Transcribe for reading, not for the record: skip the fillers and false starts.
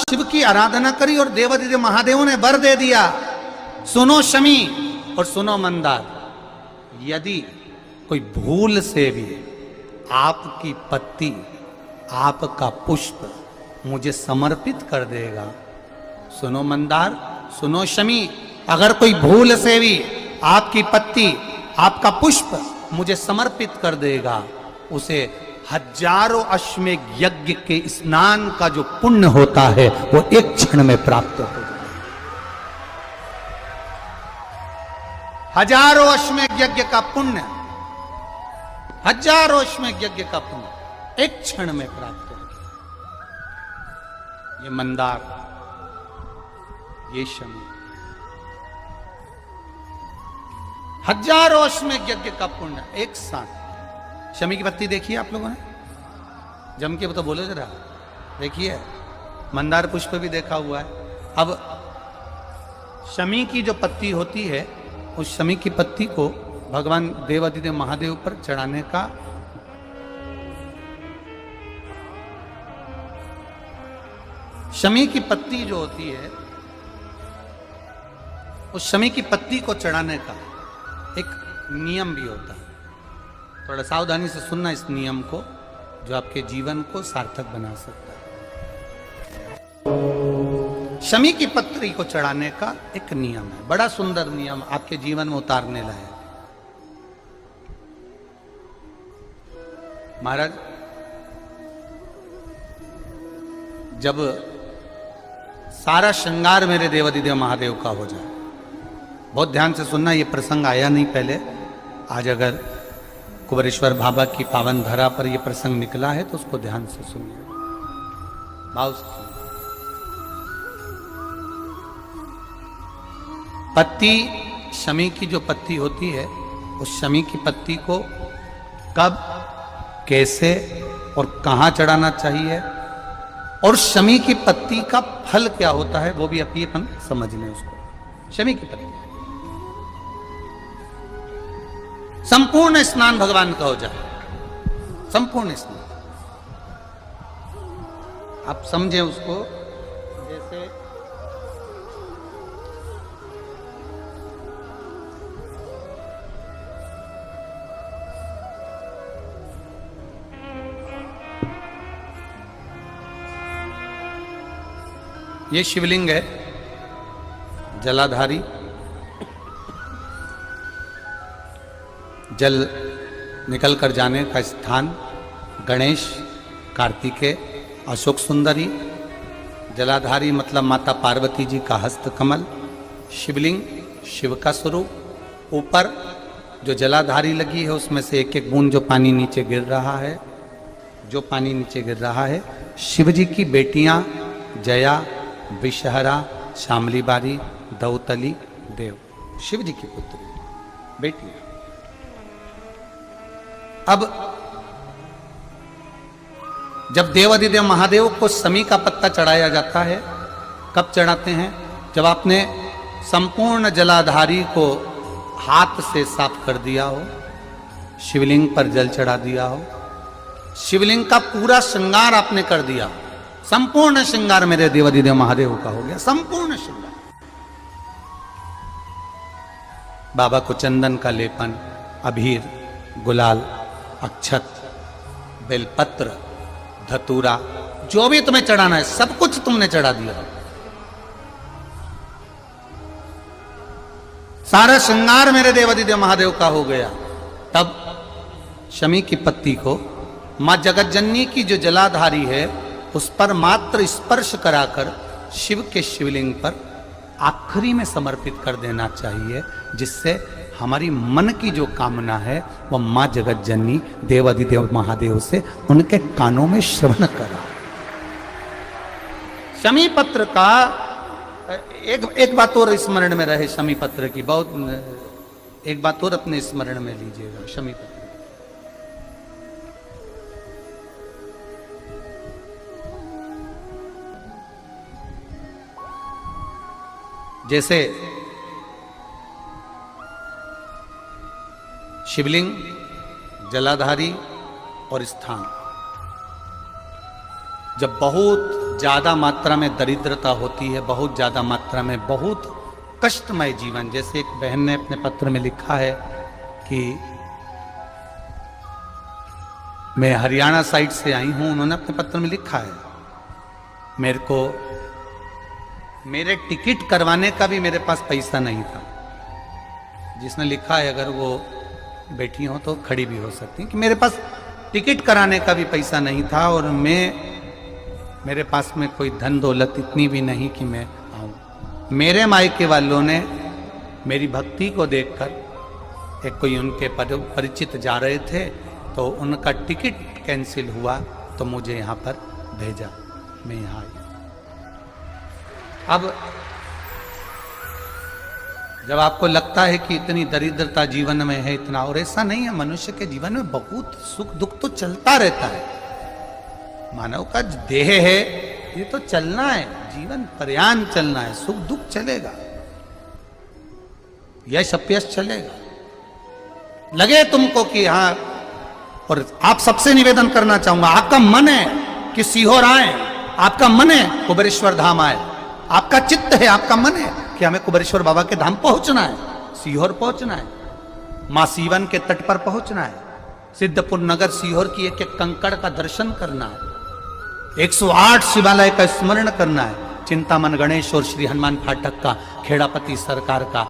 शिव की आराधना करी और देवादिदेव महादेव ने वर दे दिया, सुनो शमी और सुनो मंदार, यदि कोई भूल से भी आपकी पत्ती, आपका पुष्प मुझे समर्पित कर देगा, सुनो मंदार, सुनो शमी, अगर कोई भूल से भी आपकी पत्ती, आपका पुष्प मुझे समर्पित कर देगा, उसे हजारों अश्वमेघ यज्ञ के स्नान का जो पुण्य होता है वो एक क्षण में प्राप्त हो जाए। हजारों अश्वमेघ यज्ञ का पुण्य, हजारों अश्वमेघ यज्ञ का पुण्य एक क्षण में प्राप्त हो गया। ये मंदार, ये शमी, हजारों अश्वमेघ यज्ञ का पुण्य एक साथ। शमी की पत्ती देखी है आप लोगों ने? जम के तो बोलो जरा, देखिए। मंदार पुष्प भी देखा हुआ है। अब शमी की जो पत्ती होती है, उस शमी की पत्ती को भगवान देवादिदेव महादेव पर चढ़ाने का शमी की पत्ती जो होती है, उस शमी की पत्ती को चढ़ाने का एक नियम भी होता है। थोड़ा सावधानी से सुनना इस नियम को, जो आपके जीवन को सार्थक बना सकता है। शमी की पत्री को चढ़ाने का एक नियम है, बड़ा सुंदर नियम, आपके जीवन में उतारने लायक। महाराज, जब सारा श्रृंगार मेरे देवादिदेव महादेव का हो जाए, बहुत ध्यान से सुनना, ये प्रसंग आया नहीं पहले, आज अगर कुबेरेश्वर बाबा की पावन धरा पर यह प्रसंग निकला है तो उसको ध्यान से सुनिए, भाव से सुनिए। पत्ती, शमी की जो पत्ती होती है, उस शमी की पत्ती को कब, कैसे और कहां चढ़ाना चाहिए, और शमी की पत्ती का फल क्या होता है, वो भी अपन समझ लें उसको। शमी की पत्ती, संपूर्ण स्नान भगवान का हो जाए, संपूर्ण स्नान। आप समझें उसको, जैसे ये शिवलिंग है, जलाधारी, जल निकल कर जाने का स्थान, गणेश, कार्तिकेय, अशोक सुंदरी, जलाधारी मतलब माता पार्वती जी का हस्त कमल, शिवलिंग, शिव का स्वरूप, ऊपर जो जलाधारी लगी है उसमें से एक एक बूंद जो पानी नीचे गिर रहा है, जो पानी नीचे गिर रहा है, शिव जी की बेटियां जया, विषहरा, शामली बारी, दौतली, देव, शिव जी की पुत्री बेटियां। अब जब देवादिदेव महादेव को शमी का पत्ता चढ़ाया जाता है, कब चढ़ाते हैं? जब आपने संपूर्ण जलाधारी को हाथ से साफ कर दिया हो, शिवलिंग पर जल चढ़ा दिया हो, शिवलिंग का पूरा श्रृंगार आपने कर दिया, संपूर्ण श्रृंगार मेरे देवादिदेव महादेव का हो गया, संपूर्ण श्रृंगार। बाबा को चंदन का लेपन, अबीर, गुलाल, अक्षत, बेलपत्र, धतूरा, जो भी तुम्हें चढ़ाना है सब कुछ तुमने चढ़ा दिया, सारा श्रृंगार मेरे देवादिदेव महादेव का हो गया। तब शमी की पत्ती को मां जगत जननी की जो जलाधारी है उस पर मात्र स्पर्श कराकर शिव के शिवलिंग पर आखिरी में समर्पित कर देना चाहिए, जिससे हमारी मन की जो कामना है वह मां जगत जननी देवादिदेव महादेव से उनके कानों में श्रवण करा। शमी पत्र का एक बात और स्मरण में रहे, शमी पत्र की बहुत एक बात और अपने स्मरण में लीजिएगा। शमी पत्र जैसे शिवलिंग, जलाधारी और स्थान, जब बहुत ज़्यादा मात्रा में दरिद्रता होती है, बहुत ज़्यादा मात्रा में बहुत कष्टमय जीवन। जैसे एक बहन ने अपने पत्र में लिखा है कि मैं हरियाणा साइड से आई हूं, उन्होंने अपने पत्र में लिखा है मेरे को मेरे टिकट करवाने का भी मेरे पास पैसा नहीं था। जिसने लिखा है अगर वो बैठी हो तो खड़ी भी हो सकती कि मेरे पास टिकट कराने का भी पैसा नहीं था और मेरे पास में कोई धन दौलत इतनी भी नहीं कि मैं आऊं। मेरे मायके वालों ने मेरी भक्ति को देखकर, एक कोई उनके परिचित जा रहे थे तो उनका टिकट कैंसिल हुआ तो मुझे यहाँ पर भेजा, मैं यहाँ आई। अब जब आपको लगता है कि इतनी दरिद्रता जीवन में है इतना, और ऐसा नहीं है, मनुष्य के जीवन में बहुत सुख दुख तो चलता रहता है। मानव का देह है ये तो चलना है, जीवन पर्यान चलना है, सुख दुख चलेगा, यश अपयश चलेगा। लगे तुमको कि हाँ, और आप सबसे निवेदन करना चाहूंगा, आपका मन है कि सीहोर आए, आपका मन है कुबेरेश्वर धाम आए, आपका चित्त है, आपका मन है कि हमें कुबेरेश्वर बाबा के धाम पहुंचना है, सीहोर पहुंचना है, मां सीवन के तट पर पहुंचना है, सिद्धपुर नगर सीहोर की एक एक कंकड़ का दर्शन करना है, 108 शिवालय का स्मरण करना है, चिंतामन गणेश और श्री हनुमान फाटक का, खेड़ापति सरकार का